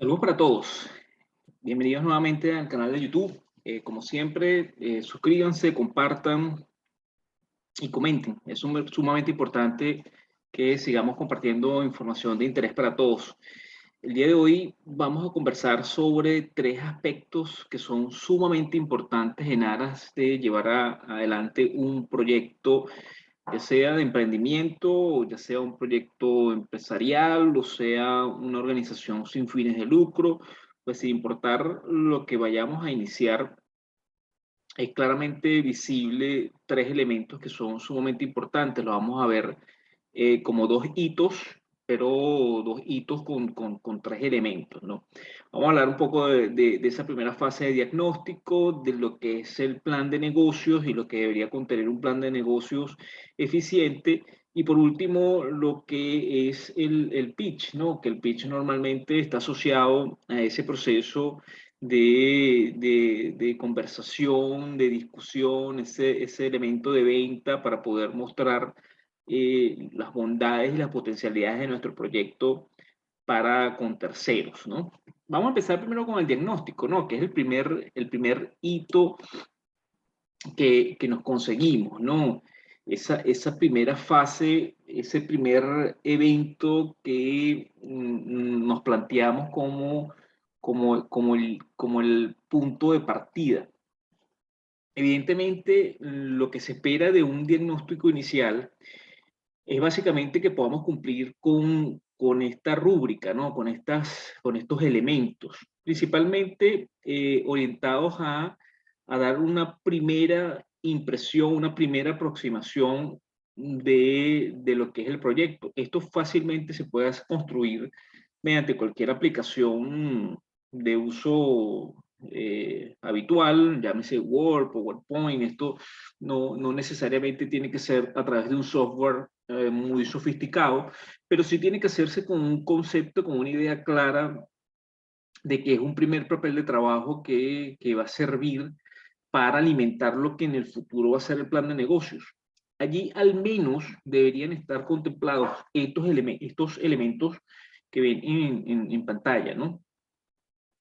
Saludos para todos. Bienvenidos nuevamente al canal de YouTube. Como siempre, suscríbanse, compartan y comenten. Es sumamente importante que sigamos compartiendo información de interés para todos. El día de hoy vamos a conversar sobre tres aspectos que son sumamente importantes en aras de llevar adelante un proyecto, ya sea de emprendimiento, o ya sea un proyecto empresarial, o sea una organización sin fines de lucro. Pues sin importar lo que vayamos a iniciar, es claramente visible tres elementos que son sumamente importantes. Lo vamos a ver como dos hitos, pero dos hitos con tres elementos, ¿no? Vamos a hablar un poco de esa primera fase de diagnóstico, de lo que es el plan de negocios y lo que debería contener un plan de negocios eficiente. Y por último, lo que es el pitch, ¿no? Que el pitch normalmente está asociado a ese proceso de conversación, de discusión, ese elemento de venta para poder mostrar las bondades y las potencialidades de nuestro proyecto para con terceros, ¿no? Vamos a empezar primero con el diagnóstico, ¿no? Que es el primer hito que nos conseguimos, ¿no? Esa primera fase, ese primer evento que nos planteamos como el punto de partida. Evidentemente, lo que se espera de un diagnóstico inicial es básicamente que podamos cumplir con esta rúbrica, ¿no? Con estos elementos, principalmente orientados a dar una primera impresión, una primera aproximación de lo que es el proyecto. Esto fácilmente se puede construir mediante cualquier aplicación de uso habitual, llámese Word, PowerPoint. Esto no necesariamente tiene que ser a través de un software muy sofisticado, pero sí tiene que hacerse con un concepto, con una idea clara de que es un primer papel de trabajo que va a servir para alimentar lo que en el futuro va a ser el plan de negocios. Allí al menos deberían estar contemplados estos elementos que ven en pantalla, ¿no?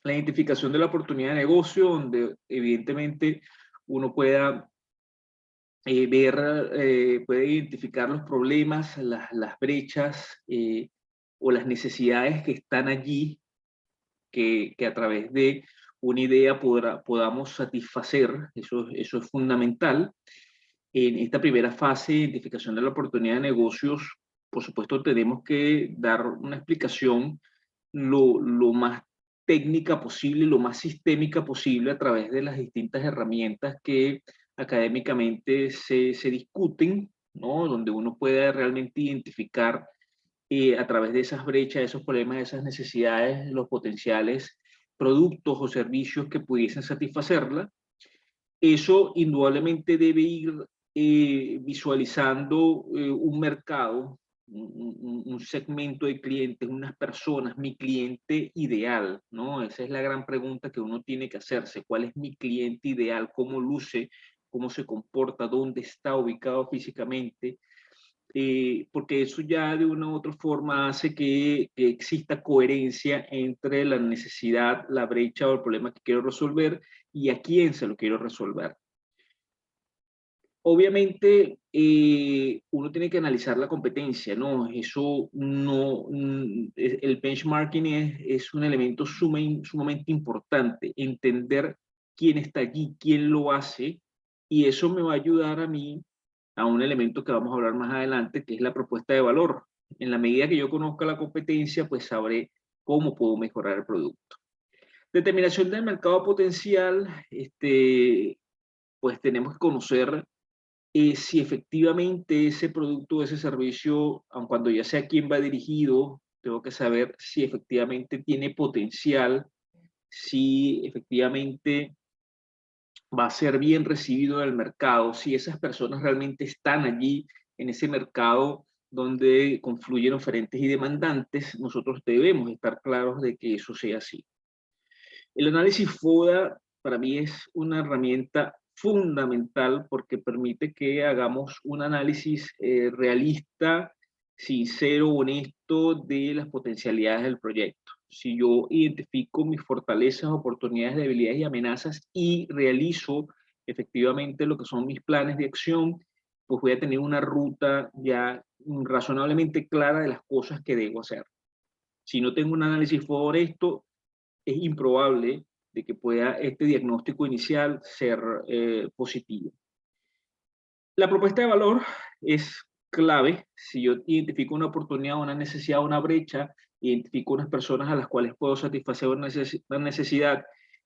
La identificación de la oportunidad de negocio, donde evidentemente uno pueda puede identificar los problemas, las brechas o las necesidades que están allí, que a través de una idea podamos satisfacer. Eso es fundamental. En esta primera fase de identificación de la oportunidad de negocios, por supuesto, tenemos que dar una explicación lo más técnica posible, lo más sistémica posible a través de las distintas herramientas que académicamente se discuten, ¿no? Donde uno puede realmente identificar a través de esas brechas, esos problemas, esas necesidades, los potenciales productos o servicios que pudiesen satisfacerla. Eso indudablemente debe ir visualizando un mercado, un segmento de clientes, unas personas, mi cliente ideal, ¿no? Esa es la gran pregunta que uno tiene que hacerse. ¿Cuál es mi cliente ideal? ¿Cómo luce? ¿Cómo se comporta? ¿Dónde está ubicado físicamente? Porque eso ya de una u otra forma hace que exista coherencia entre la necesidad, la brecha o el problema que quiero resolver y a quién se lo quiero resolver. Obviamente, uno tiene que analizar la competencia, ¿no? Eso no, el benchmarking es un elemento sumamente importante, entender quién está allí, quién lo hace, y eso me va a ayudar a mí a un elemento que vamos a hablar más adelante, que es la propuesta de valor. En la medida que yo conozca la competencia, pues sabré cómo puedo mejorar el producto. Determinación del mercado potencial, pues tenemos que conocer si efectivamente ese producto o ese servicio, aun cuando ya sé a quién va dirigido, tengo que saber si efectivamente tiene potencial, si efectivamente va a ser bien recibido en el mercado, si esas personas realmente están allí en ese mercado donde confluyen oferentes y demandantes. Nosotros debemos estar claros de que eso sea así. El análisis FODA para mí es una herramienta fundamental porque permite que hagamos un análisis realista sincero, honesto de las potencialidades del proyecto. Si yo identifico mis fortalezas, oportunidades, debilidades y amenazas y realizo efectivamente lo que son mis planes de acción, pues voy a tener una ruta ya razonablemente clara de las cosas que debo hacer. Si no tengo un análisis honesto, es improbable de que pueda este diagnóstico inicial ser positivo. La propuesta de valor es clave. Si yo identifico una oportunidad, una necesidad, una brecha, identifico unas personas a las cuales puedo satisfacer una necesidad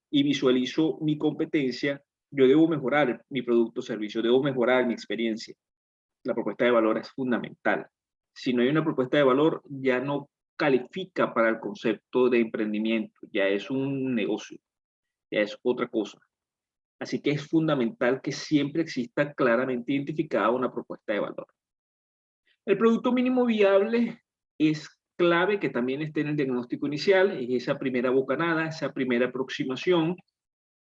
y visualizo mi competencia, yo debo mejorar mi producto o servicio, debo mejorar mi experiencia. La propuesta de valor es fundamental. Si no hay una propuesta de valor, ya no califica para el concepto de emprendimiento, ya es un negocio, ya es otra cosa. Así que es fundamental que siempre exista claramente identificada una propuesta de valor. El producto mínimo viable es clave que también esté en el diagnóstico inicial, es esa primera bocanada, esa primera aproximación.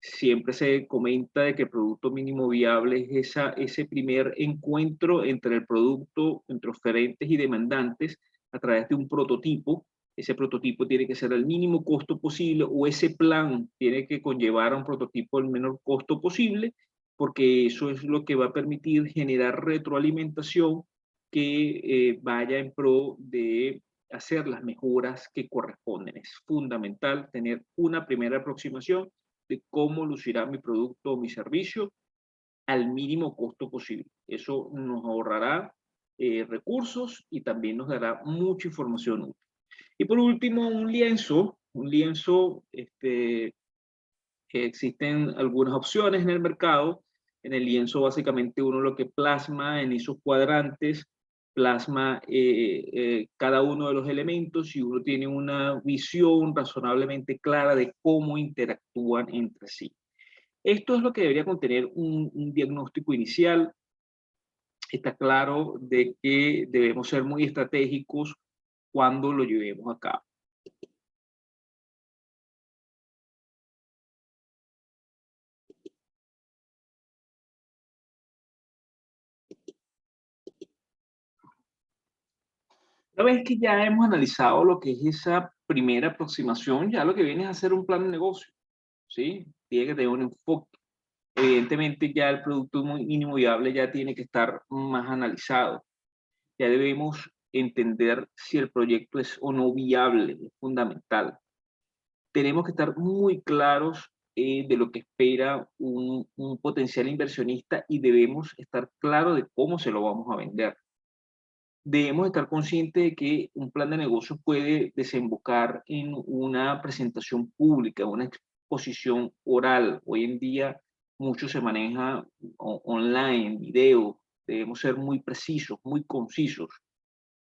Siempre se comenta de que el producto mínimo viable es ese primer encuentro entre el producto, entre oferentes y demandantes a través de un prototipo. Ese prototipo tiene que ser al mínimo costo posible o ese plan tiene que conllevar a un prototipo al menor costo posible, porque eso es lo que va a permitir generar retroalimentación que vaya en pro de hacer las mejoras que corresponden. Es fundamental tener una primera aproximación de cómo lucirá mi producto o mi servicio al mínimo costo posible. Eso nos ahorrará recursos y también nos dará mucha información útil. Y por último, un lienzo, que existen algunas opciones en el mercado. En el lienzo básicamente uno lo que plasma en esos cuadrantes, plasma cada uno de los elementos y uno tiene una visión razonablemente clara de cómo interactúan entre sí. Esto es lo que debería contener un diagnóstico inicial. Está claro de que debemos ser muy estratégicos cuando lo llevemos a cabo. Una vez que ya hemos analizado lo que es esa primera aproximación, ya lo que viene es hacer un plan de negocio, ¿sí? Tiene que tener un enfoque. Evidentemente ya el producto mínimo viable ya tiene que estar más analizado. Ya debemos entender si el proyecto es o no viable, es fundamental. Tenemos que estar muy claros de lo que espera un potencial inversionista y debemos estar claros de cómo se lo vamos a vender. Debemos estar conscientes de que un plan de negocio puede desembocar en una presentación pública, una exposición oral. Hoy en día mucho se maneja online, video. Debemos ser muy precisos, muy concisos.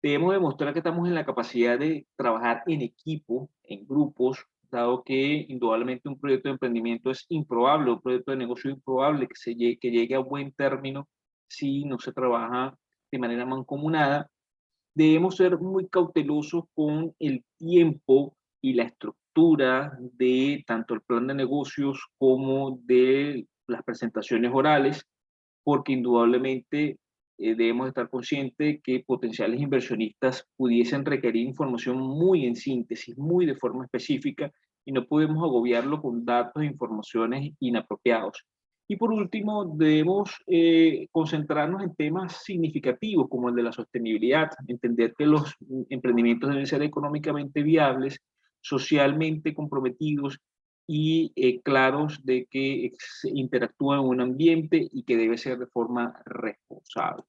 Debemos demostrar que estamos en la capacidad de trabajar en equipo, en grupos, dado que indudablemente un proyecto de emprendimiento es improbable, un proyecto de negocio es improbable que llegue a buen término si no se trabaja de manera mancomunada. Debemos ser muy cautelosos con el tiempo y la estructura de tanto el plan de negocios como de las presentaciones orales, porque indudablemente debemos estar conscientes que potenciales inversionistas pudiesen requerir información muy en síntesis, muy de forma específica, y no podemos agobiarlo con datos e informaciones inapropiados. Y por último, debemos concentrarnos en temas significativos como el de la sostenibilidad, entender que los emprendimientos deben ser económicamente viables, socialmente comprometidos y claros de que interactúan en un ambiente y que debe ser de forma responsable.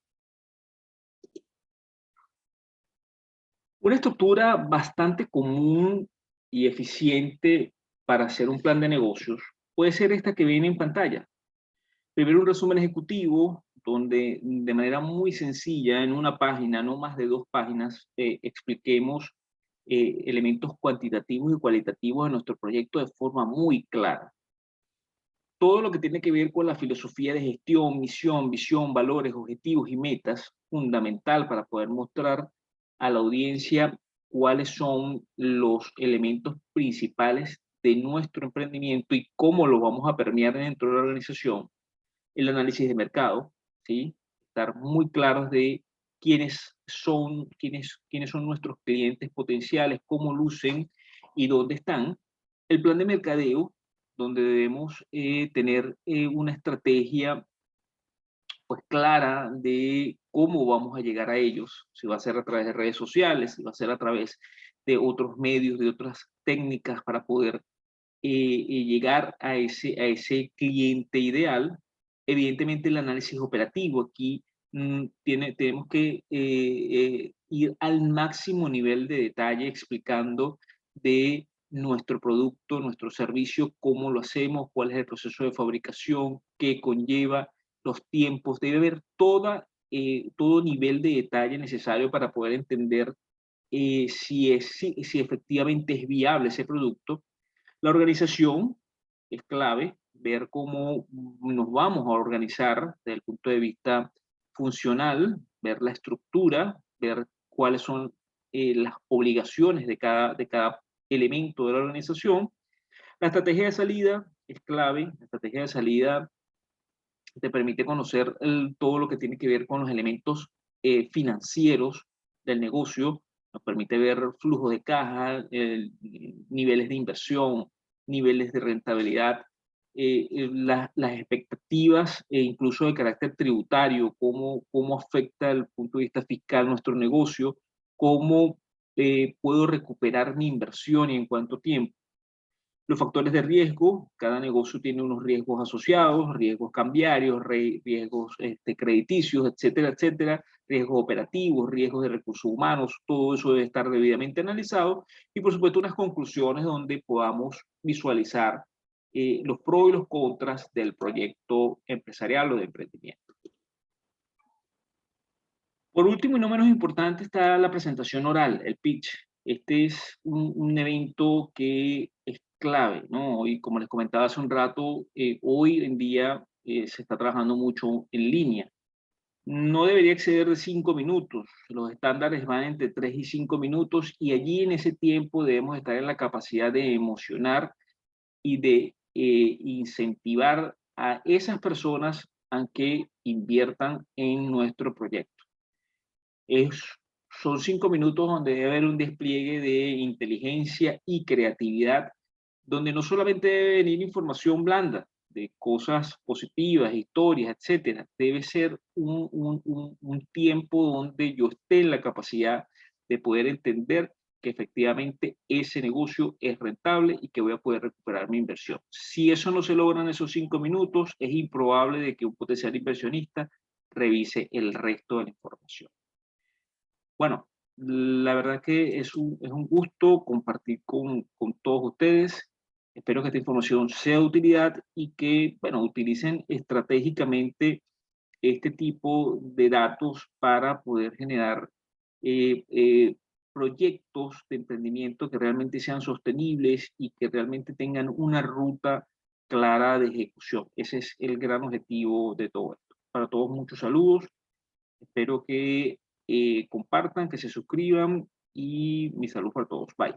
Una estructura bastante común y eficiente para hacer un plan de negocios puede ser esta que viene en pantalla. Primero un resumen ejecutivo donde de manera muy sencilla, en una página, no más de 2 páginas, expliquemos elementos cuantitativos y cualitativos de nuestro proyecto de forma muy clara. Todo lo que tiene que ver con la filosofía de gestión, misión, visión, valores, objetivos y metas, fundamental para poder mostrar a la audiencia cuáles son los elementos principales de nuestro emprendimiento y cómo lo vamos a permear dentro de la organización. El análisis de mercado, ¿sí? Estar muy claros de quiénes son nuestros clientes potenciales, cómo lucen y dónde están. El plan de mercadeo, donde debemos tener una estrategia pues clara de cómo vamos a llegar a ellos, si va a ser a través de redes sociales, si va a ser a través de otros medios, de otras técnicas para poder llegar a ese cliente ideal. Evidentemente el análisis operativo aquí tenemos que ir al máximo nivel de detalle explicando de nuestro producto, nuestro servicio, cómo lo hacemos, cuál es el proceso de fabricación, qué conlleva, los tiempos. Debe haber todo nivel de detalle necesario para poder entender si efectivamente es viable ese producto. La organización es clave, ver cómo nos vamos a organizar desde el punto de vista funcional, ver la estructura, ver cuáles son las obligaciones de cada elemento de la organización. La estrategia de salida es clave. La estrategia de salida te permite conocer todo lo que tiene que ver con los elementos financieros del negocio, nos permite ver flujo de caja, niveles de inversión, niveles de rentabilidad, las expectativas incluso de carácter tributario, cómo afecta desde el punto de vista fiscal nuestro negocio, cómo puedo recuperar mi inversión y en cuánto tiempo. Los factores de riesgo, cada negocio tiene unos riesgos asociados, riesgos cambiarios, riesgos crediticios, etcétera, etcétera, riesgos operativos, riesgos de recursos humanos, todo eso debe estar debidamente analizado y por supuesto unas conclusiones donde podamos visualizar los pros y los contras del proyecto empresarial o de emprendimiento. Por último y no menos importante está la presentación oral, el pitch. Este es un evento que es clave, ¿no? Y como les comentaba hace un rato, hoy en día se está trabajando mucho en línea. No debería exceder de 5 minutos. Los estándares van entre 3 y 5 minutos y allí en ese tiempo debemos estar en la capacidad de emocionar y de incentivar a esas personas a que inviertan en nuestro proyecto. Son 5 minutos donde debe haber un despliegue de inteligencia y creatividad, donde no solamente debe venir información blanda de cosas positivas, historias, etcétera. Debe ser un tiempo donde yo esté en la capacidad de poder entender que efectivamente ese negocio es rentable y que voy a poder recuperar mi inversión. Si eso no se logra en esos 5 minutos, es improbable de que un potencial inversionista revise el resto de la información. Bueno, la verdad que es un gusto compartir con todos ustedes. Espero que esta información sea de utilidad y que, bueno, utilicen estratégicamente este tipo de datos para poder generar eh, eh, proyectos de emprendimiento que realmente sean sostenibles y que realmente tengan una ruta clara de ejecución. Ese es el gran objetivo de todo esto. Para todos, muchos saludos. Espero que compartan, que se suscriban y mi salud para todos. Bye.